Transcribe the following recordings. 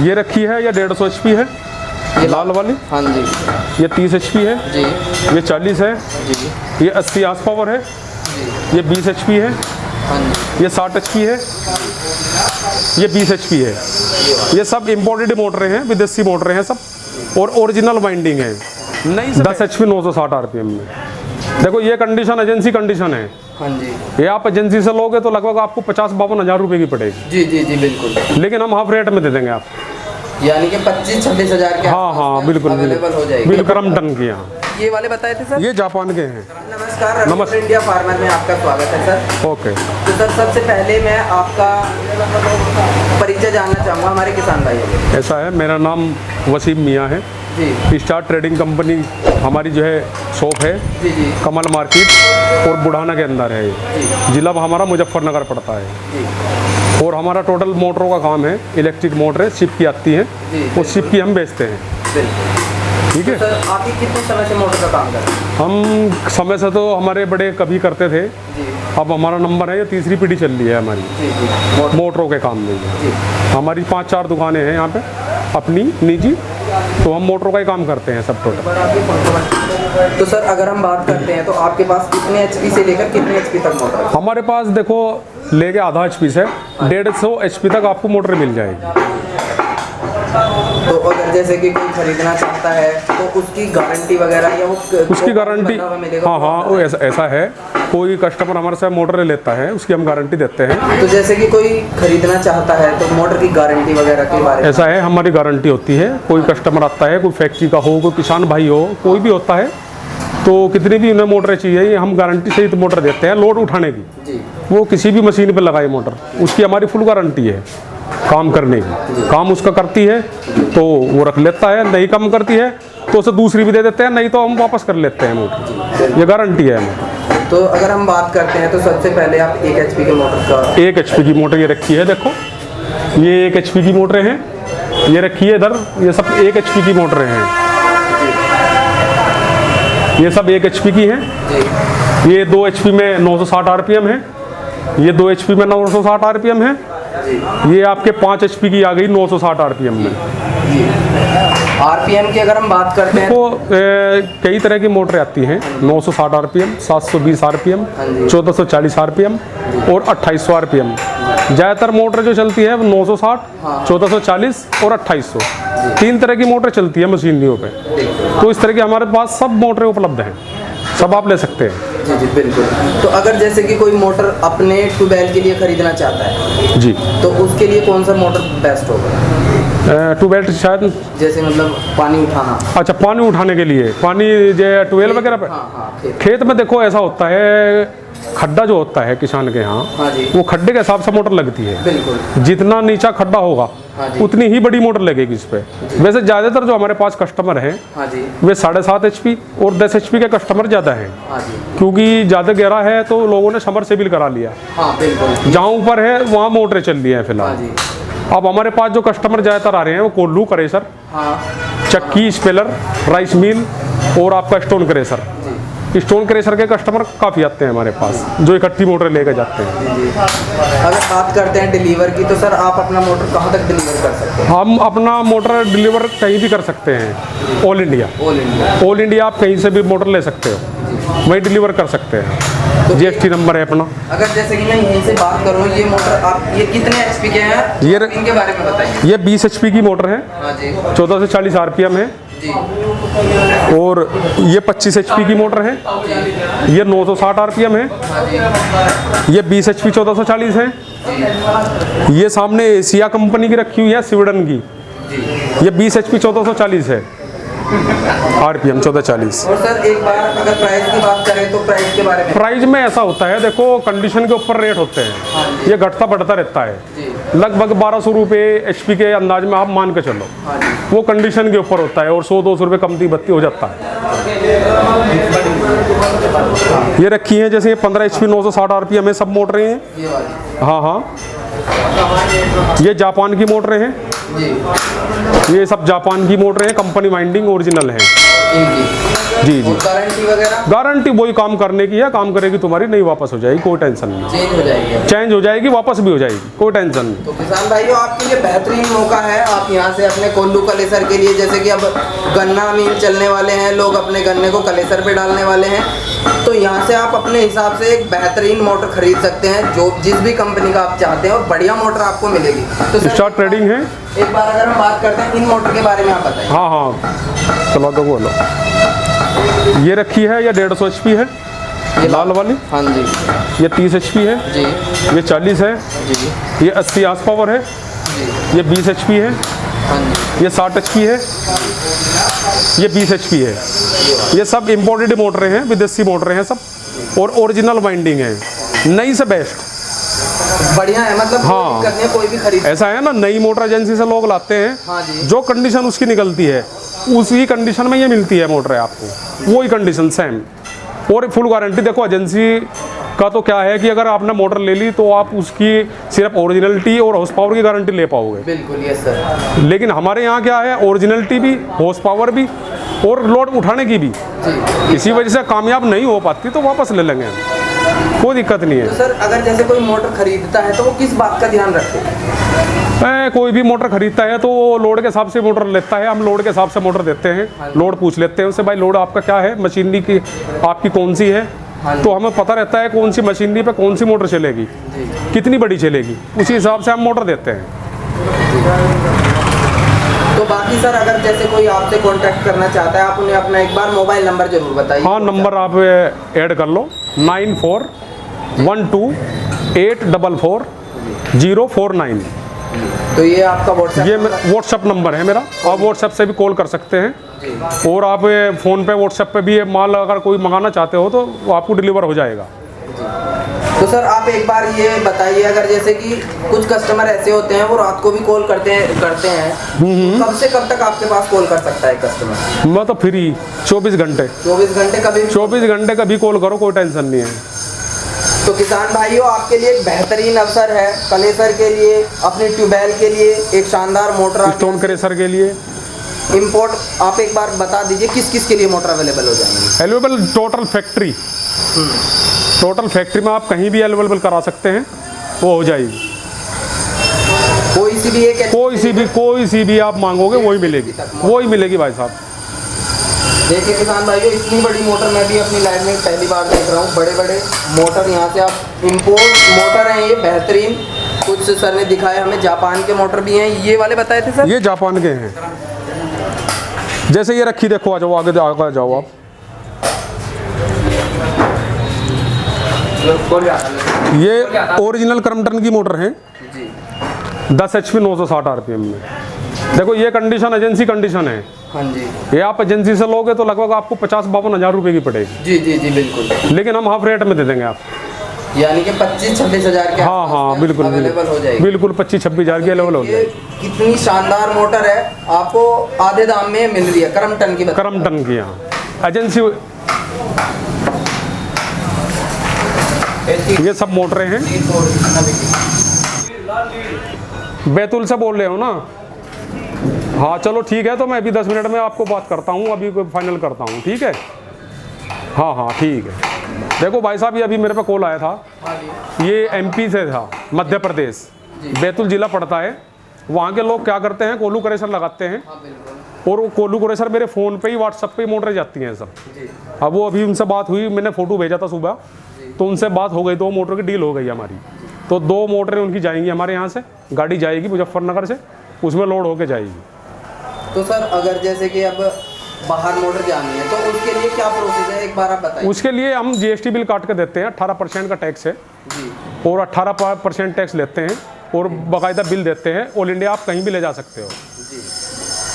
ये रखी है, ये 150 HP है, ये लाल वाली। हाँ जी। ये 30 HP है जी। ये 40 है जी। ये 80 आस पावर है, ये 20 HP है, हाँ जी। ये 60 HP है, ये 20 HP है। ये सब इम्पोर्टेड मोटरें हैं, विदेशी मोटरें हैं सब, और ओरिजिनल वाइंडिंग है। नहीं 10 HP 960 RPM में। देखो ये कंडीशन एजेंसी कंडीशन है। हाँ जी। ये आप एजेंसी से लोगे तो लगभग आपको 50-52 हज़ार रुपये की पड़ेगी। जी जी जी बिल्कुल। लेकिन हम हाफ रेट में दे देंगे आप, यानी कि 25-26 हज़ार के हाँ हाँ बिल्कुल अवेलेबल हो जाएगी। बिल्कुल क्रम टन की। यहाँ ये वाले बताए थे सर, ये जापान के हैं। नमस्कार, नमस्कार इंडिया फार्मर में आपका स्वागत है सर। ओके। तो सर सबसे पहले मैं आपका परिचय जानना चाहूँगा हमारे किसान भाइयों को। ऐसा है, मेरा नाम वसीम मियाँ है जी। स्टार ट्रेडिंग कंपनी हमारी जो है शॉप है जी जी कमल मार्केट और बुढ़ाना के अंदर है। जी। जिला हमारा मुजफ्फरनगर पड़ता है। जी। और हमारा टोटल मोटरों का काम है, इलेक्ट्रिक मोटरें शिप की आती हैं, जी, वो शिप की हम बेचते हैं। बिल्कुल। ठीक है। तो सर आप ये कितने समय से मोटर का काम कर रहे हैं? हम समय से तो हमारे बड़े कभी करते थे, जी अब हमारा नंबर है, ये तीसरी पीढ़ी चल रही है हमारी जी जी मोटरों के काम में। जी। हमारी 5-4 दुकानें हैं यहाँ पे अपनी निजी, तो हम मोटरों का ही काम करते हैं सब टोटल। तो सर अगर हम बात करते हैं तो आपके पास कितने HP से लेकर कितने HP तक मोटर है? हमारे पास देखो लेके आधा HP से 150 HP तक आपको मोटर मिल जाएगी। तो अगर जैसे कि कोई खरीदना चाहता है तो उसकी गारंटी वगैरह या वो उसकी गारंटी, हाँ हाँ वो ऐसा है, कोई कस्टमर हमारे से मोटर लेता है उसकी हम गारंटी देते हैं। तो जैसे कि कोई खरीदना चाहता है तो मोटर की गारंटी वगैरह के बारे में ऐसा है, हमारी गारंटी होती है। कोई कस्टमर आता है, कोई फैक्ट्री का हो, कोई किसान भाई हो, कोई भी होता है, तो कितनी भी उन्हें मोटरें चाहिए हम गारंटी सहित मोटर देते हैं। लोड उठाने की, जी वो किसी भी मशीन पर लगाए मोटर, उसकी हमारी फुल गारंटी है काम करने की। काम उसका करती है तो वो रख लेता है, नहीं काम करती है तो उसे दूसरी भी दे देते हैं, नहीं तो हम वापस कर लेते हैं मोटर। ये गारंटी है हमारी। तो अगर हम बात करते हैं तो सबसे पहले आप 1 HP के मोटर का 1 HP की मोटर ये रखी है, देखो ये 1 HP की मोटरें हैं, ये रखी है इधर, ये सब 1 HP की मोटरें हैं, ये सब 1 HP की हैं। जी ये 2 HP में 960 RPM है, ये 2 HP में 960 RPM है, ये आपके 5 HP की आ गई 960 RPM में। जी। RPM की अगर हम बात करते हैं तो कई तरह की मोटरें आती हैं, 960 RPM, 720 RPM, हाँ जी। 1440 RPM और 2800 RPM। ज़्यादातर मोटर जो चलती है वो 960, हाँ। 1440 और 2800, 3 तरह की मोटर चलती है मशीनरियों पे। तो इस तरह की हमारे पास सब मोटरें उपलब्ध हैं, सब आप ले सकते हैं। जी जी बिल्कुल। तो अगर जैसे कि कोई मोटर अपने ट्यूबवेल के लिए खरीदना चाहता है जी, तो उसके लिए कौन सा मोटर बेस्ट होगा? ट्यूबवेल शायद, जैसे मतलब पानी उठाना। अच्छा पानी उठाने के लिए, पानी जो ट्यूबवेल वगैरह पे हाँ हाँ खेत। खेत में देखो ऐसा होता है, खड्डा जो होता है किसान के यहाँ, हाँ जी वो खड्डे के हिसाब से मोटर लगती है। बिल्कुल। जितना नीचा खड्डा होगा हाँ जी। उतनी ही बड़ी मोटर लगेगी इस पे। वैसे ज़्यादातर जो हमारे पास कस्टमर हैं हाँ जी वे 7.5 HP और 10 HP के कस्टमर ज़्यादा हैं, हाँ जी क्योंकि ज़्यादा गहरा है तो लोगों ने समरसेबिल करा लिया। हाँ बिल्कुल। जहाँ ऊपर है वहाँ मोटरें चल रही हैं हाँ फिलहाल। जी अब हमारे पास जो कस्टमर ज़्यादातर आ रहे हैं वो कोल्लू क्रेशर, हाँ चक्की, स्पेलर, राइस मिल और आपका स्टोन क्रेशर। स्टोन क्रेशर के कस्टमर काफ़ी आते हैं हमारे पास, जो इकट्ठी मोटर लेकर जाते हैं। जी जी। अगर बात करते हैं डिलीवर की तो सर आप अपना मोटर कहाँ तक डिलीवर कर सकते हैं? हम अपना मोटर डिलीवर कहीं भी कर सकते हैं, all India. All India. All India आप कहीं से भी मोटर ले सकते हो, वही डिलीवर कर सकते हैं। तो GST नंबर है अपना। अगर जैसे कि मैं यहीं से बात करूँ, ये मोटर आप ये कितने HP के हैं? ये इनके बारे में बताइए। ये 20 HP की मोटर है, हाँ जी 14 से 40 RPM है, जी और ये 25 HP की मोटर है, ये 960 RPM है, हाँ जी ये 20 HP 1440 है, जी ये सामने एशिया कंपनी की रखी हुई है स्वीडन की, जी। ये 20 HP 1440 है, RPM 1440। और सर एक बार अगर प्राइस की बात करें तो प्राइस के बारे में? प्राइस में ऐसा होता है, देखो कंडीशन के ऊपर रेट होते हैं, ये घटता बढ़ता रहता है। जी लगभग 1200 रुपये HP के अंदाज में आप मान के चलो, हाँ जी वो कंडीशन के ऊपर होता है, और 100-200 रुपये कमती बत्ती हो जाता है। ये रखी है जैसे 15 HP 960 RPM है, सब मोटरें हैं। ये वाली। हाँ हाँ, ये जापान की मोटरें हैं, जी ये सब जापान की मोटरें हैं, कंपनी वाइंडिंग ओरिजिनल है। जी जी और गारंटी वगैरह गारंटी वही काम करने की है, काम करेगी तुम्हारी, नहीं वापस हो जाएगी, कोई टेंशन नहीं। चेंज हो जाएगी। चेंज हो जाएगी, वापस भी हो जाएगी, कोई टेंशन नहीं। तो किसान भाइयों आपके लिए बेहतरीन मौका है, आप यहाँ से अपने कोल्लू कलेसर के लिए, जैसे कि अब गन्ना मिल चलने वाले हैं, लोग अपने गन्ने को कलेसर पे डालने वाले हैं, तो यहाँ से आप अपने हिसाब से एक बेहतरीन मोटर खरीद सकते हैं, जो जिस भी कंपनी का आप चाहते हैं, और बढ़िया मोटर आपको मिलेगी। तो सर, स्टार्ट ट्रेडिंग है। एक बार अगर हम बात करते हैं इन मोटर के बारे में, आप बताइए। हाँ हाँ चलो तो बोलो। ये रखी है, ये 150 HP है, ये लाल वाली। हाँ जी ये 30 HP है, जी ये 40 है, जी ये 80 आस पावर है, जी ये 20 HP है, हाँ जी ये 60 HP है, ये 20 HP है। ये सब इम्पोर्टेड मोटरें हैं, विदेशी मोटरें हैं सब, और ओरिजिनल वाइंडिंग है, नई से बेस्ट। बढ़िया है, मतलब हाँ। कोई दिक्कत नहीं है, कोई भी खरीद। ऐसा है ना, नई मोटर एजेंसी से लोग लाते हैं, हाँ जी जो कंडीशन उसकी निकलती है उसी कंडीशन में ये मिलती है मोटर आपको, वही कंडीशन सेम, और फुल गारंटी। देखो एजेंसी का तो क्या है कि अगर आपने मोटर ले ली तो आप उसकी सिर्फ ओरिजिनलिटी और हॉर्स पावर की गारंटी ले पाओगे, बिल्कुल यस सर लेकिन हमारे यहाँ क्या है, ओरिजिनलिटी भी, हॉर्स पावर भी, और लोड उठाने की भी। जी। इसी वजह से कामयाब नहीं हो पाती तो वापस ले लेंगे हम, कोई दिक्कत नहीं है। तो सर अगर जैसे कोई मोटर खरीदता है तो वो किस बात का ध्यान रखे? कोई भी मोटर खरीदता है तो लोड के हिसाब से मोटर लेता है, हम लोड के हिसाब से मोटर देते हैं, लोड पूछ लेते हैं उससे, भाई लोड आपका क्या है, मशीनरी की आपकी कौन सी है, तो हमें पता रहता है कौन सी मशीनरी पे कौन सी मोटर चलेगी, कितनी बड़ी चलेगी, उसी हिसाब से हम मोटर देते हैं। तो बाकी सर अगर जैसे कोई आपसे कांटेक्ट करना चाहता है, आप उन्हें अपना एक बार मोबाइल नंबर जरूर बताइए। हाँ नंबर आप ऐड कर लो, 9412844049। तो ये आपका व्हाट्सएप ये व्हाट्सअप नंबर है मेरा, आप व्हाट्सएप से भी कॉल कर सकते हैं, और आप फ़ोन पे व्हाट्सएप पे भी माल अगर कोई मंगाना चाहते हो तो वो आपको डिलीवर हो जाएगा। तो सर आप एक बार ये बताइए, अगर जैसे कि कुछ कस्टमर ऐसे होते हैं वो रात को भी कॉल करते हैं तो कब से कब तक आपके पास कॉल कर सकता है कस्टमर? मैं तो फ्री 24 घंटे, 24 घंटे कभी भी? 24 घंटे कभी कॉल करो, कोई टेंशन नहीं है। तो किसान भाइयों आपके लिए एक बेहतरीन अवसर है, कलेसर के लिए, अपने ट्यूबवेल के लिए एक शानदार मोटर, स्टोन क्रेशर के लिए इंपोर्ट। आप एक बार बता दीजिए किस किस के लिए मोटर अवेलेबल हो जाएंगे? Available total factory, total factory में आप कहीं भी अवेलेबल करा सकते हैं, वो हो जाएगी। कोई सी भी एक, कोई सी भी आप मांगोगे वही मिलेगी, वही मिलेगी भाई साहब। देखिए किसान भाइयों, इतनी बड़ी मोटर मैं भी अपनी लाइफ में पहली बार देख रहा हूँ। बड़े बड़े मोटर यहाँ से आप, इंपोर्ट मोटर हैं ये बेहतरीन। कुछ सर ने दिखाया हमें जापान के मोटर भी हैं, ये वाले बताए थे सर? ये जापान के हैं, जैसे ये रखी, देखो आ जाओ, आगे जाओ आप। ये ओरिजिनल क्रम्पटन की मोटर है, 10 HP 960 RPM में। देखो ये कंडीशन एजेंसी कंडीशन है। हाँ जी। ये आप एजेंसी से लोगे तो लगभग आपको 50-52 हज़ार रुपये की पड़ेगी। जी जी जी बिल्कुल। लेकिन हम हाफ रेट में दे देंगे आप, यानी कि 25-26 हज़ार के हाँ हाँ बिल्कुल अवेलेबल हो जाएगी। बिल्कुल 25-26 हज़ार की अवेलेबल हो जाएगी। कितनी शानदार मोटर है, आपको आधे दाम में मिल रही है, क्रम्पटन की। क्रम्पटन की यहाँ एजेंसी। ये सब मोटरें हैं, बैतूल से बोल रहे हो ना? हाँ चलो ठीक है, तो मैं अभी 10 मिनट में आपको बात करता हूँ, अभी फाइनल करता हूँ, ठीक है? हाँ हाँ ठीक है। देखो भाई साहब, ये अभी मेरे पे कॉल आया था, ये MP से था, मध्य प्रदेश, बैतूल जिला पड़ता है। वहाँ के लोग क्या करते हैं, कोल्लू क्रेशर लगाते हैं, और वो कोल्लू क्रेशर मेरे फ़ोन पे ही, व्हाट्सएप पे ही मोटरें जाती हैं सब। अब वो अभी उनसे बात हुई, मैंने फ़ोटो भेजा था सुबह, तो उनसे बात हो गई, 2 मोटर की डील हो गई हमारी। तो 2 मोटरें उनकी जाएंगी हमारे यहाँ से, गाड़ी जाएगी मुजफ्फरनगर से, उसमें लोड होके जाएगी। तो सर अगर जैसे कि अब बाहर मोटर जानी है तो उसके लिए क्या प्रोसेस है, एक बार आप बताइए। उसके लिए हम GST बिल काट के देते हैं, 18% का टैक्स है जी, और 18% टैक्स लेते हैं, और बाकायदा बिल देते हैं। ऑल इंडिया आप कहीं भी ले जा सकते हो जी।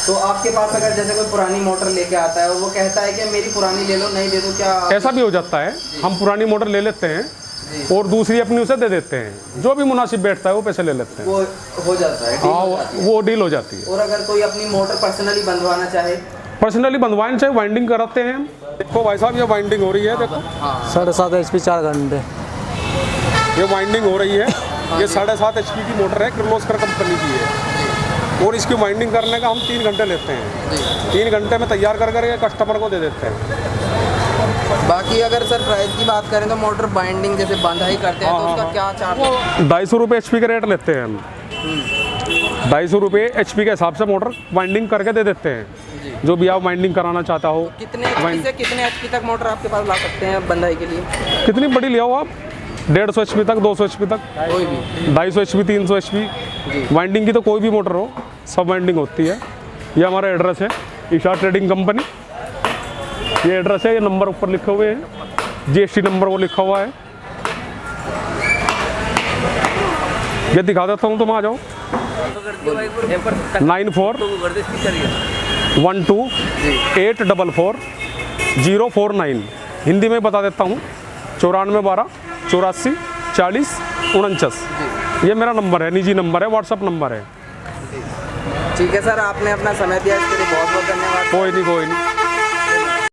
तो आपके पास अगर जैसे कोई पुरानी मोटर लेके आता है और वो कहता है कि मेरी पुरानी ले लो, नहीं दे दो, क्या ऐसा भी हो जाता है? हम पुरानी मोटर ले लेते हैं और दूसरी अपनी उसे दे देते हैं, जो भी मुनासिब बैठता है वो पैसे ले लेते हैं, वो हो जाता है, हाँ वो डील हो जाती है। और अगर कोई अपनी मोटर पर्सनली बनवाना चाहे? पर्सनली बनवाने चाहे, वाइंडिंग कराते हैं हम। देखो भाई साहब, ये वाइंडिंग हो रही है, देखो 7.5 HP 4 घंटे ये वाइंडिंग हो रही है, ये 7.5 HP की मोटर है, किर्लोस्कर कंपनी की है। और इसकी वाइंडिंग करने का हम 3 घंटे लेते हैं। 3 घंटे में तैयार कर ये कस्टमर को दे देते हैं। बाकी अगर सर प्राइस की बात करें तो मोटर बाइंडिंग जैसे बंधाई करते हैं तो उसका क्या चार्ज है? 250 रुपये HP के रेट लेते हैं हम। 250 रुपये HP के हिसाब से मोटर वाइंडिंग करके दे देते हैं। जो भी आप वाइंडिंग कराना चाहता हो। कितने HP से कितने HP तक मोटर आपके पास ला सकते हैं बंधाई के लिए? कितनी बड़ी ले आओ आप, 150 HP तक, 200 HP तक, कोई भी 250 HP, 300 HP। वाइंडिंग की तो कोई भी मोटर हो, सब वाइंडिंग होती है। ये हमारा एड्रेस है, ईशा ट्रेडिंग कंपनी। ये एड्रेस है, ये नंबर ऊपर लिखे हुए हैं, GST नंबर वो लिखा हुआ है। ये दिखा देता हूँ, तुम आ जाओ। 9412844049 हिंदी में बता देता हूँ। 9412 84 40 49 ये मेरा नंबर है, निजी नंबर है, व्हाट्सअप नंबर है। ठीक है सर, आपने अपना समय दिया इसके लिए बहुत बहुत धन्यवाद। कोई नहीं।